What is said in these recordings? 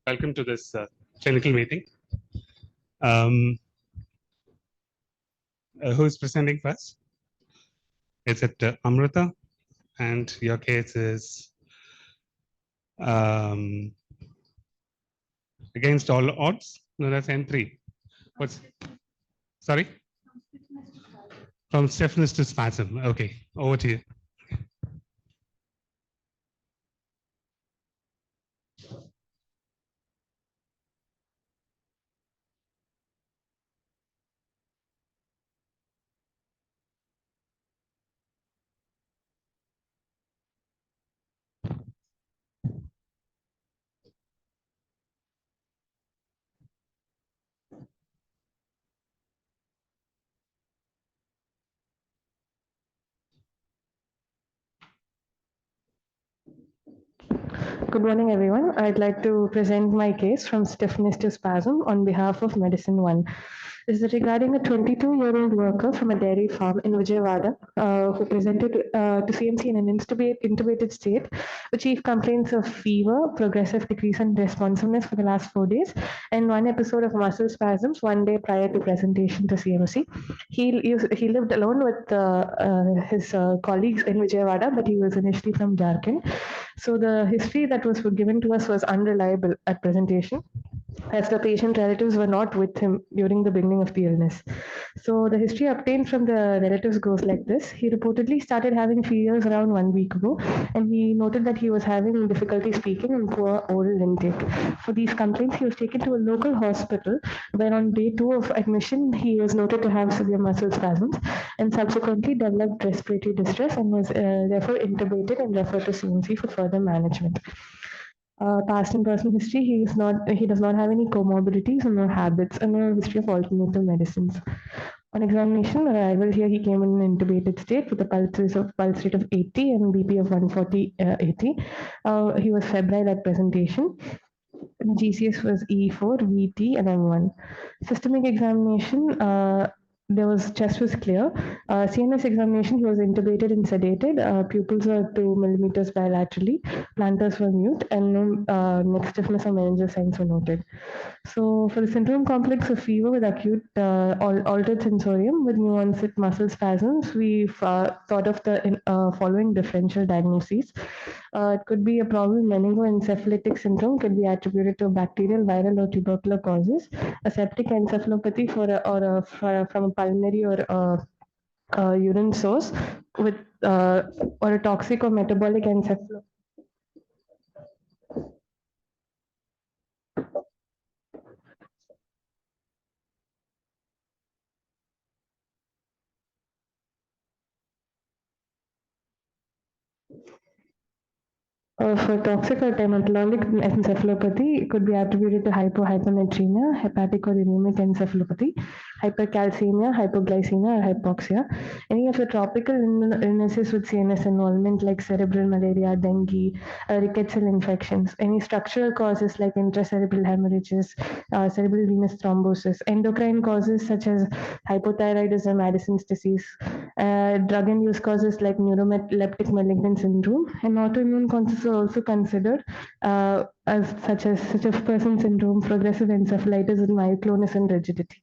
Welcome to this clinical meeting. Who's presenting first? Is it Amrita? And your case is against all odds? No, that's N3. What's sorry? From stiffness to spasm. Okay, over to you. Good morning, everyone. I'd like to present my case from stiffness to spasm on behalf of Medicine One. This is regarding a 22-year-old worker from a dairy farm in Vijayawada who presented to CMC in an intubated state with chief complaints of fever, progressive decrease in responsiveness for the last 4 days, and one episode of muscle spasms 1 day prior to presentation to CMC. He lived alone with his colleagues in Vijayawada, but he was initially from Jharkhand. So the history that was given to us was unreliable at presentation, as the patient relatives were not with him during the beginning of the illness. So the history obtained from the relatives goes like this. He reportedly started having fevers around 1 week ago, and he noted that he was having difficulty speaking and poor oral intake. For these complaints, he was taken to a local hospital, where on day 2 of admission, he was noted to have severe muscle spasms and subsequently developed respiratory distress and was therefore intubated and referred to CMC for further management. Past and personal history, he does not have any comorbidities or no habits and no history of alternative medicines. On examination, arrival here, he came in an intubated state with a pulse rate of 80 and BP of 140 80. He was febrile at presentation. GCS was E4, VT, and M1. Systemic examination, there was chest was clear. CNS examination, he was intubated and sedated. Pupils were 2 millimeters bilaterally. Plantars were mute, and no neck stiffness or meningeal signs were noted. So for the syndrome complex of fever with acute altered sensorium with new onset muscle spasms, we've thought of the following differential diagnoses. It could be a problem meningoencephalitic syndrome, could be attributed to bacterial, viral, or tubercular causes. A septic encephalopathy from a pulmonary or urine source with or a toxic or metabolic encephalopathy. For toxic or hematologic encephalopathy, it could be attributed to hyponatremia, hepatic or uremic encephalopathy, hypercalcemia, hypoglycemia, or hypoxia. Any of the tropical illnesses with CNS involvement, like cerebral malaria, dengue, rickettsial infections, any structural causes like intracerebral hemorrhages, cerebral venous thrombosis, endocrine causes such as hypothyroidism, Addison's disease, drug-induced causes like neuroleptic malignant syndrome, and autoimmune causes are also considered as such as person syndrome, progressive encephalitis, and myoclonus and rigidity.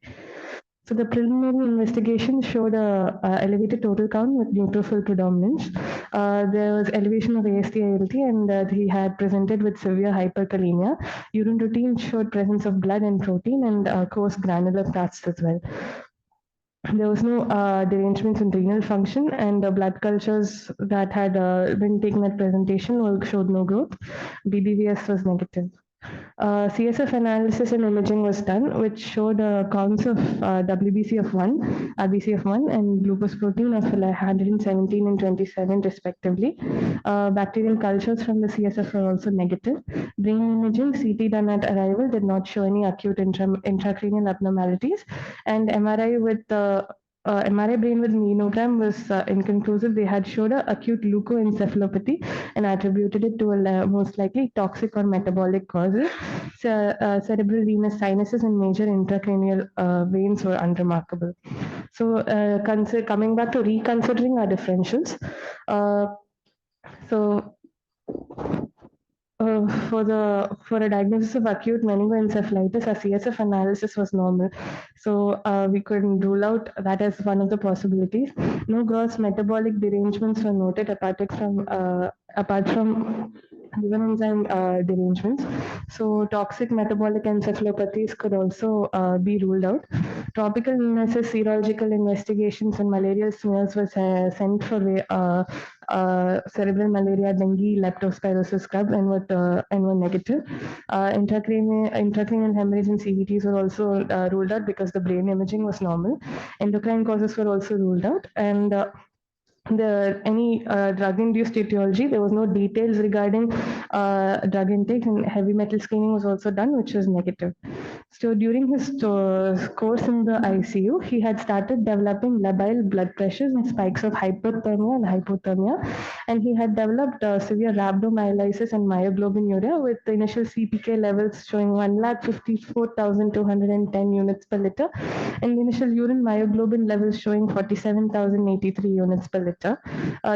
So the preliminary investigation showed a elevated total count with neutrophil predominance. There was elevation of AST/ALT, and he had presented with severe hyperkalemia. Urine routine showed presence of blood and protein, and coarse granular plaques as well. There was no derangements in renal function, and the blood cultures that had been taken at presentation showed no growth. BBVS was negative. CSF analysis and imaging was done, which showed counts of WBC of 1, RBC of 1, and glucose protein of 117 and 27 respectively. Bacterial cultures from the CSF were also negative. Brain imaging, CT done at arrival, did not show any acute intracranial abnormalities, and MRI with MRI brain with menogram was inconclusive. They had showed a acute leukoencephalopathy and attributed it to a most likely toxic or metabolic causes. Cerebral venous sinuses and major intracranial veins were unremarkable. So coming back to reconsidering our differentials. So for a diagnosis of acute meningoencephalitis, our CSF analysis was normal, so we couldn't rule out that as one of the possibilities. No gross metabolic derangements were noted apart from liver enzyme derangements. So toxic metabolic encephalopathies could also be ruled out. Tropical illnesses, serological investigations, and malarial smears were sent for cerebral malaria, dengue, leptospirosis scrub, and were negative. Intracranial hemorrhage and CVTs were also ruled out because the brain imaging was normal. Endocrine causes were also ruled out, and any drug-induced etiology. There was no details regarding drug intake, and heavy metal screening was also done, which was negative. So during his course in the ICU, he had started developing labile blood pressures and spikes of hyperthermia and hypothermia, and he had developed severe rhabdomyolysis and myoglobin with the initial CPK levels showing 1,54,210 units per liter, and initial urine myoglobin levels showing 47,083 units per liter.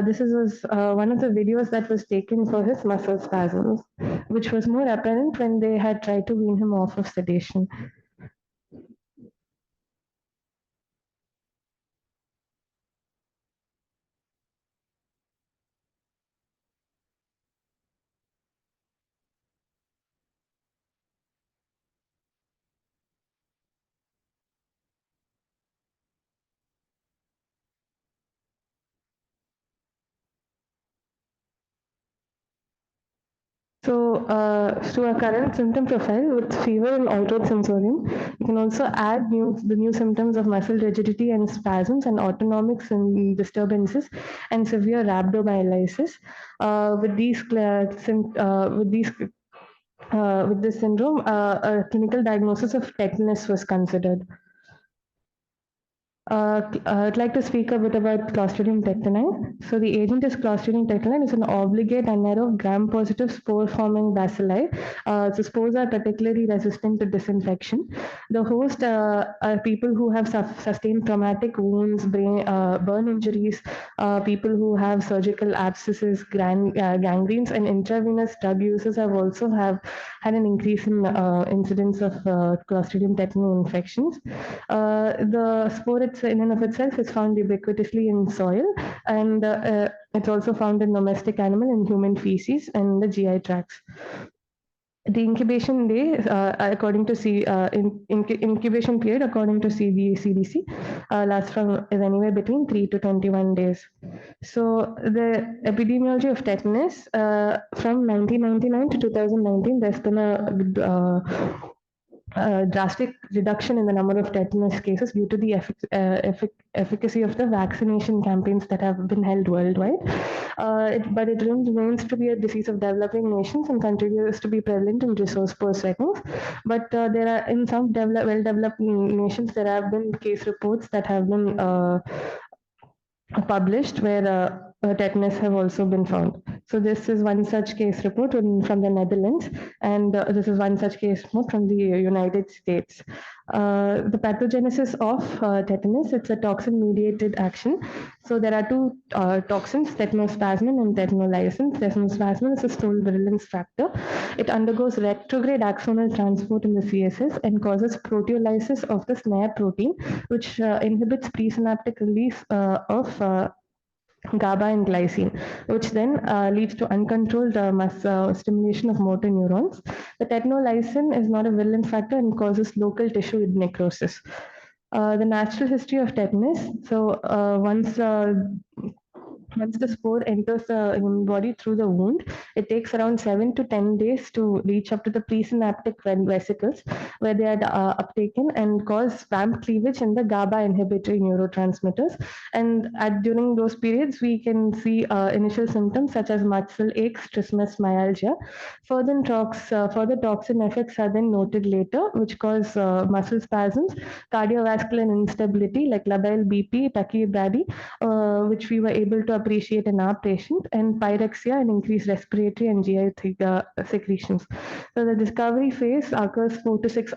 This was one of the videos that was taken for his muscle spasms, which was more apparent when they had tried to wean him off of sedation. So a current symptom profile with fever and altered sensorium, you can also add the new symptoms of muscle rigidity and spasms and autonomic disturbances and severe rhabdomyolysis. With this syndrome, a clinical diagnosis of tetanus was considered. I'd like to speak a bit about Clostridium tetani. So the agent is Clostridium tetani. It's an obligate anaerobe gram-positive spore-forming bacilli. So spores are particularly resistant to disinfection. The host are people who have sustained traumatic wounds, burn injuries, people who have surgical abscesses, gangrenes, and intravenous drug users have also had an increase in incidence of Clostridium tetani infections. The spore in and of itself is found ubiquitously in soil, and it's also found in domestic animal and human feces and the GI tracts. The incubation day, according to incubation period, according to CDC, lasts is anywhere between 3 to 21 days. So the epidemiology of tetanus from 1999 to 2019, there's been a drastic reduction in the number of tetanus cases due to the efficacy of the vaccination campaigns that have been held worldwide. But it remains to be a disease of developing nations and continues to be prevalent in resource-poor settings. But there are, in some well-developed nations, there have been case reports that have been published where tetanus have also been found. So this is one such case report from the Netherlands, and this is one such case report from the United States. The pathogenesis of tetanus, it's a toxin-mediated action. So there are two toxins, tetanospasmin and tetanolysin. Tetanospasmin is a stool virulence factor. It undergoes retrograde axonal transport in the CSS and causes proteolysis of the snare protein, which inhibits presynaptic release of GABA and glycine, which then leads to uncontrolled stimulation of motor neurons. The tetanolysin is not a virulent factor and causes local tissue necrosis. The natural history of tetanus. So once the spore enters the human body through the wound, it takes around 7 to 10 days to reach up to the presynaptic vesicles where they are uptaken and cause swamp cleavage in the GABA inhibitory neurotransmitters. And during those periods, we can see initial symptoms such as muscle aches, trismus, myalgia. Further toxin effects are then noted later, which cause muscle spasms, cardiovascular instability like labile BP, tachybrady, which we were able to appreciate in our patient, and pyrexia and increased respiratory and GI secretions. So the discovery phase occurs 4 to 6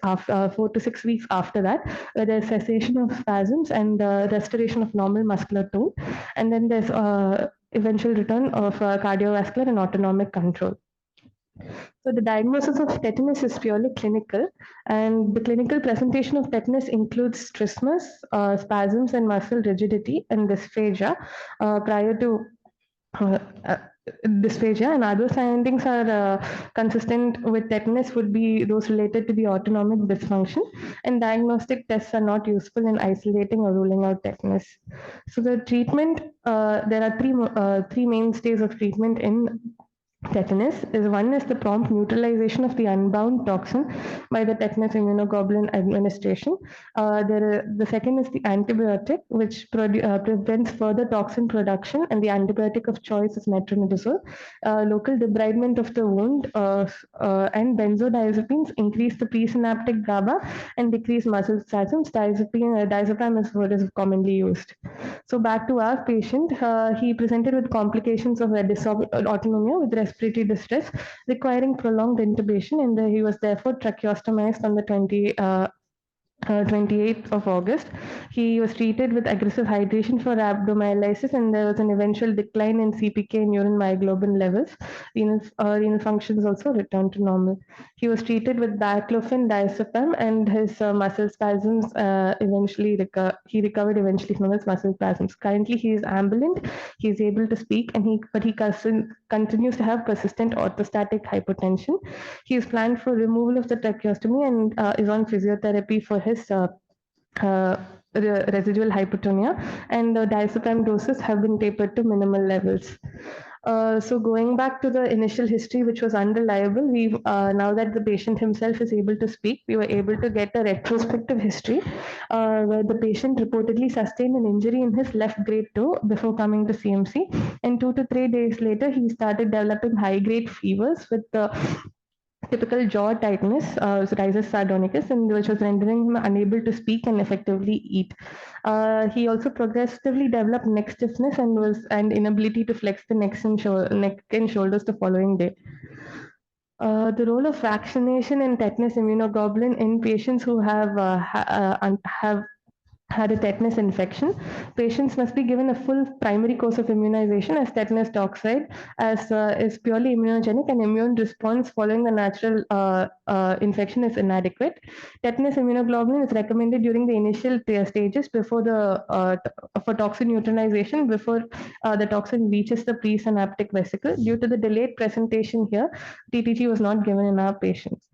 weeks after that, where there's cessation of spasms and restoration of normal muscular tone, and then there's eventual return of cardiovascular and autonomic control. So the diagnosis of tetanus is purely clinical, and the clinical presentation of tetanus includes trismus, spasms and muscle rigidity, and dysphagia prior to uh, uh, dysphagia, and other findings are consistent with tetanus would be those related to the autonomic dysfunction, and diagnostic tests are not useful in isolating or ruling out tetanus. So the treatment, there are three mainstays of treatment in tetanus. Is one is the prompt neutralization of the unbound toxin by the tetanus immunoglobulin administration. The second is the antibiotic, which prevents further toxin production, and the antibiotic of choice is metronidazole. Local debridement of the wound and benzodiazepines increase the presynaptic GABA and decrease muscle spasms. Diazepam is what is commonly used. So back to our patient, he presented with complications of dysautonomia with respiratory distress, requiring prolonged intubation, and he was therefore tracheostomized on the 28th of August. He was treated with aggressive hydration for rhabdomyolysis, and there was an eventual decline in CPK and urine myoglobin levels. Renal functions also returned to normal. He was treated with baclofen, diazepam, and his muscle spasms he recovered eventually from his muscle spasms. Currently, he is ambulant. He is able to speak, and he continues to have persistent orthostatic hypotension. He is planned for removal of the tracheostomy and is on physiotherapy for his residual hypotonia, and the diazepam doses have been tapered to minimal levels. So going back to the initial history, which was unreliable, we now that the patient himself is able to speak, we were able to get a retrospective history where the patient reportedly sustained an injury in his left great toe before coming to CMC, and 2 to 3 days later, he started developing high-grade fevers with the typical jaw tightness, rhizus sardonicus, and which was rendering him unable to speak and effectively eat. He also progressively developed neck stiffness and inability to flex the neck and shoulders the following day. The role of vaccination and tetanus immunoglobulin in patients who have had a tetanus infection. Patients must be given a full primary course of immunization, as tetanus toxoid is purely immunogenic, and immune response following the natural infection is inadequate. Tetanus immunoglobulin is recommended during the initial stages before for toxin neutralization, before the toxin reaches the presynaptic vesicle. Due to the delayed presentation here, TTG was not given in our patients.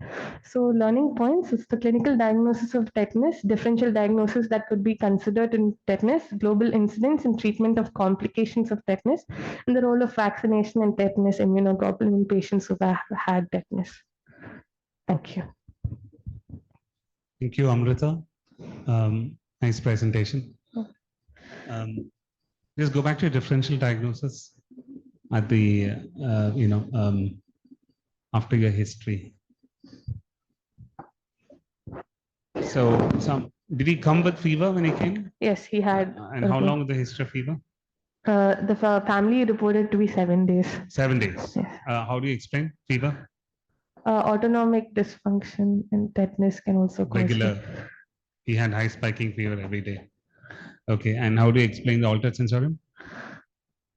So learning points is the clinical diagnosis of tetanus, differential diagnosis that could be considered in tetanus, global incidence and treatment of complications of tetanus, and the role of vaccination and tetanus immunoglobulin in patients who have had tetanus. Thank you. Thank you, Amrita. Nice presentation. Just go back to your differential diagnosis at the, after your history. So, did he come with fever when he came? Yes, he had. And how long was the history of fever? The family reported to be 7 days. 7 days. Yes. How do you explain fever? Autonomic dysfunction and tetanus can also cause Regular. He had high spiking fever every day. Okay, and how do you explain the altered sensorium?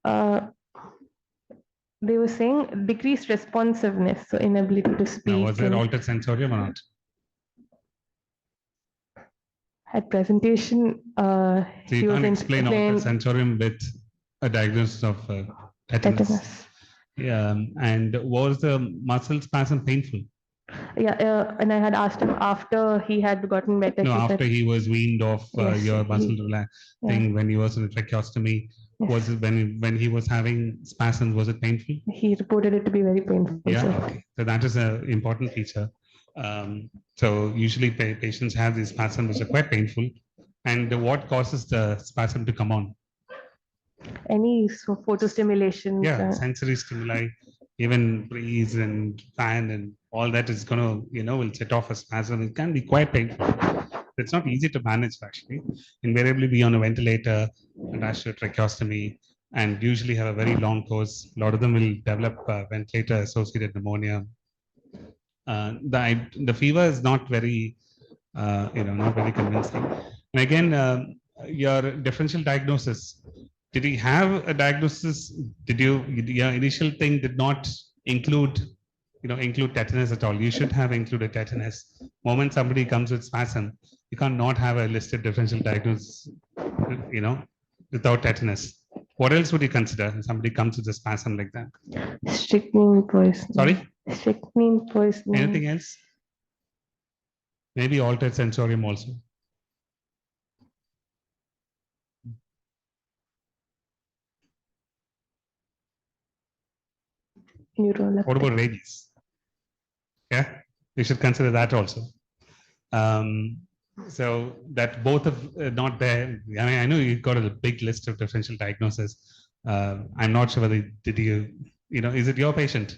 They were saying decreased responsiveness, so inability to speak. Now, was there altered sensorium or not? At presentation, so you can't explain altered sensorium with a diagnosis of tetanus. Yeah, and was the muscle spasm painful? Yeah, and I had asked him after he had gotten better. No, after he was weaned off yes, your muscle thing, when he was in a tracheostomy, yes. Was it when he was having spasms, was it painful? He reported it to be very painful. Yeah, okay. So that is an important feature. So usually patients have these spasms which are quite painful. And what causes the spasm to come on? Any photostimulation. Yeah, sensory stimuli, even breeze and fan and all that is going to, will set off a spasm. It can be quite painful. It's not easy to manage actually. Invariably be on a ventilator, attached to a tracheostomy, and usually have a very long course. A lot of them will develop ventilator-associated pneumonia. The fever is not very, not very convincing. And again, your differential diagnosis. Did he have a diagnosis? Did your initial thing did not include, include tetanus at all. You should have included tetanus. Moment somebody comes with spasm, you can't not have a listed differential diagnosis, without tetanus. What else would you consider if somebody comes with a spasm like that? Strychnine poisoning. Sorry? Strychnine poisoning. Anything else? Maybe altered sensorium also. What about rabies? Yeah, you should consider that also. So that both of not there. I mean, I know you got a big list of differential diagnoses. I'm not sure whether did you, is it your patient?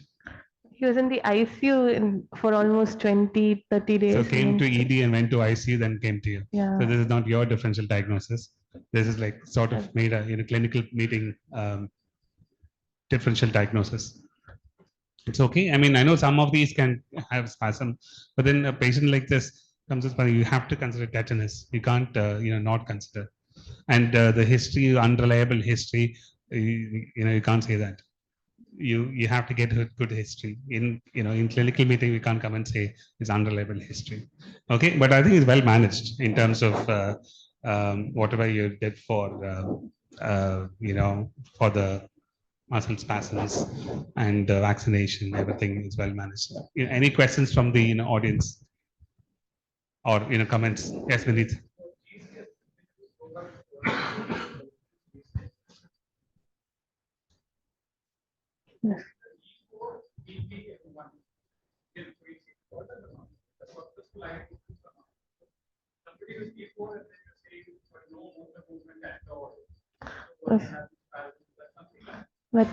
He was in the ICU for almost 20, 30 days. So came to ED and went to ICU, then came to you. Yeah. So this is not your differential diagnosis. This is like sort of made a clinical meeting differential diagnosis. It's okay. I mean, I know some of these can have spasm, but then a patient like this comes with spasm, you have to consider tetanus. You can't, not consider. And the history, unreliable history, you can't say that. You have to get a good history. In clinical meeting, we can't come and say it's unreliable history. Okay, but I think it's well managed in terms of whatever you did for for the muscle spasms and vaccination. Everything is well managed. Any questions from the audience or comments? Yes, Vinith. Yes. But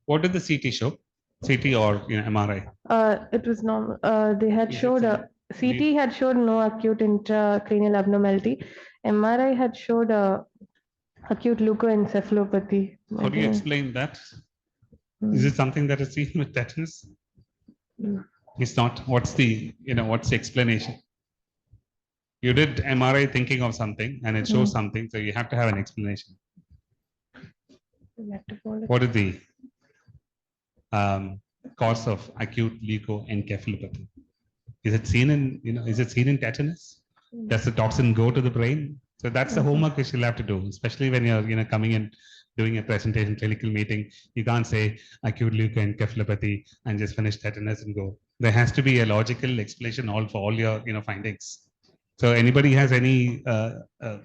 What did the CT show? CT or MRI? It was normal. They had showed CT had showed no acute intracranial abnormality. MRI had showed acute leukoencephalopathy. How do you explain that? Is it something that is seen with tetanus? It's not. What's the explanation? You did MRI thinking of something and it shows something, so you have to have an explanation. What is the cause of acute leukoencephalopathy? Is it seen in tetanus? Does the toxin go to the brain? So that's the homework you still have to do, especially when you're coming in doing a presentation, clinical meeting. You can't say acute leukoencephalopathy and just finish tetanus and go. There has to be a logical explanation for all your findings. So anybody has any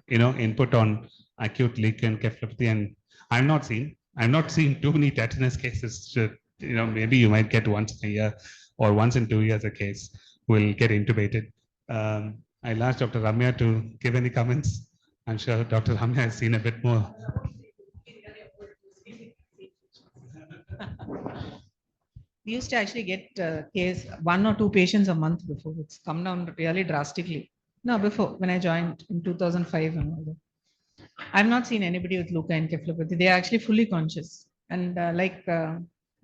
input on acute leukoencephalopathy? And I'm not seeing too many tetanus cases. Maybe you might get once in a year or once in 2 years a case will get intubated. I'll ask Dr. Ramya to give any comments. I'm sure Dr. Ramya has seen a bit more. We used to actually get case 1 or 2 patients a month before. It's come down really drastically. No, before when I joined in 2005 and all that. I've not seen anybody with leukoencephalopathy. They are actually fully conscious. And like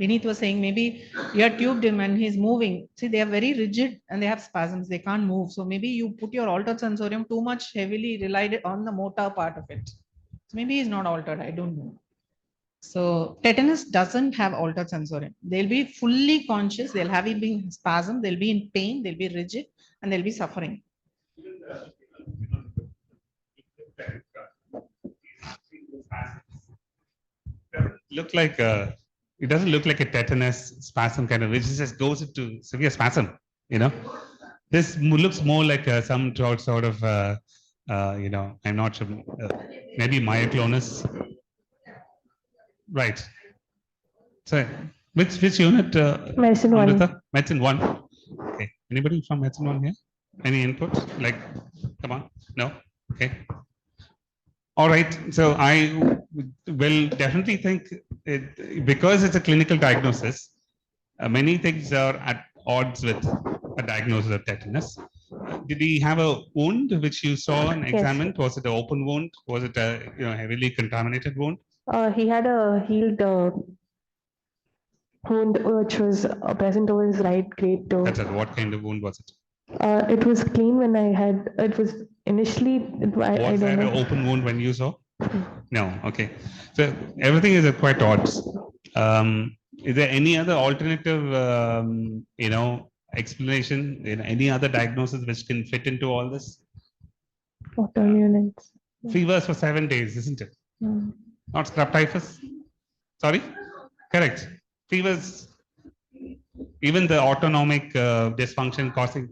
Vineet was saying, maybe you have tubed him and he's moving. See, they are very rigid and they have spasms. They can't move. So maybe you put your altered sensorium too much heavily relied on the motor part of it. So maybe he's not altered. I don't know. So tetanus doesn't have altered sensorium. They'll be fully conscious. They'll have it being spasm. They'll be in pain. They'll be rigid and they'll be suffering. It doesn't look like a tetanus spasm kind of, which just goes into severe spasm. This looks more like some sort of, I'm not sure, maybe myoclonus. Right. So, which unit? Medicine 1. Medicine 1. Okay. Anybody from Medicine 1 here? Any input? Come on. No? Okay. All right. So I will definitely think because it's a clinical diagnosis, many things are odds with a diagnosis of tetanus. Did he have a wound which you saw and Yes. examined? Was it an open wound? Was it a heavily contaminated wound? He had a healed wound which was present over his right great toe. That's it. What kind of wound was it? It was clean when I had. It was initially. I Was don't there an know. open wound when you saw? No. Okay. So everything is at quite odds. Is there any other alternative, explanation? Any other diagnosis which can fit into all this? Autoimmune. Fevers for 7 days, isn't it? Not scrub typhus? Sorry? Correct. Fevers, even the autonomic dysfunction causing.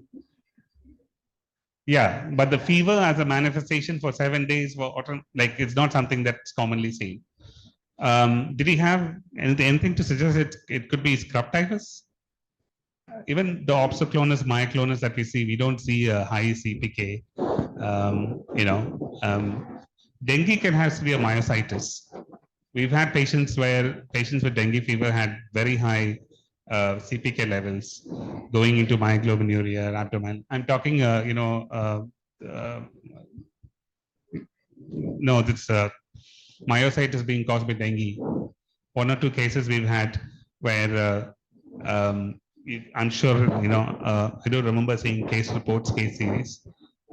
Yeah, but the fever as a manifestation for 7 days, like it's not something that's commonly seen. Did he have anything to suggest it could be scrub typhus? Even the opsoclonus, myoclonus that we see, we don't see a high CPK. Dengue can have severe myositis. We've had patients with dengue fever had very high CPK levels going into myoglobinuria, abdomen. I'm talking, no, this myositis being caused by dengue. 1 or 2 cases we've had where I'm sure, I don't remember seeing case reports, case series.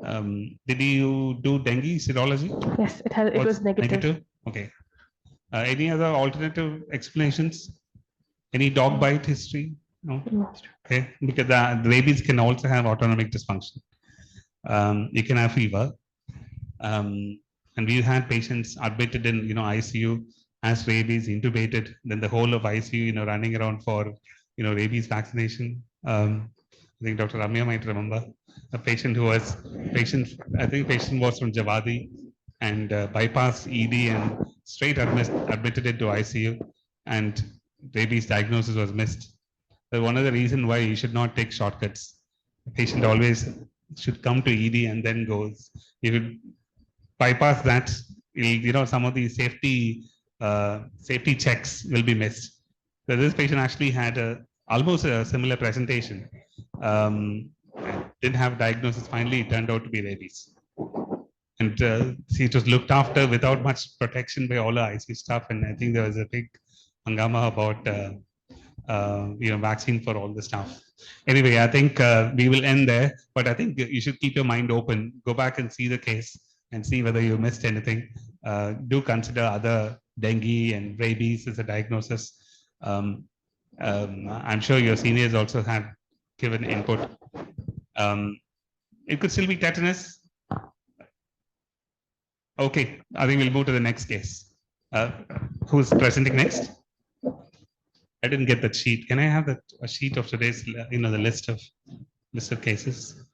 Did you do dengue serology? Yes, it was negative. Okay. Any other alternative explanations? Any dog bite history? No. Okay, because the rabies can also have autonomic dysfunction. You can have fever, and we had patients admitted in ICU as rabies, intubated, then the whole of ICU running around for rabies vaccination. I think Dr. Ramya might remember a patient who was I think patient was from Javadi and bypassed ED and straight admitted into ICU, and rabies diagnosis was missed. So one of the reasons why you should not take shortcuts. The patient always should come to ED and then goes. If you bypass that, some of these safety checks will be missed. So this patient actually had almost a similar presentation. Didn't have diagnosis. Finally, it turned out to be rabies. And it was looked after without much protection by all the ICU staff. And I think there was a big hangama about vaccine for all the staff. Anyway, I think we will end there. But I think you should keep your mind open. Go back and see the case and see whether you missed anything. Do consider other dengue and rabies as a diagnosis. I'm sure your seniors also have given input. It could still be tetanus. Okay, I think we'll move to the next case. Who's presenting next? I didn't get that sheet. Can I have a sheet of today's, the list of cases?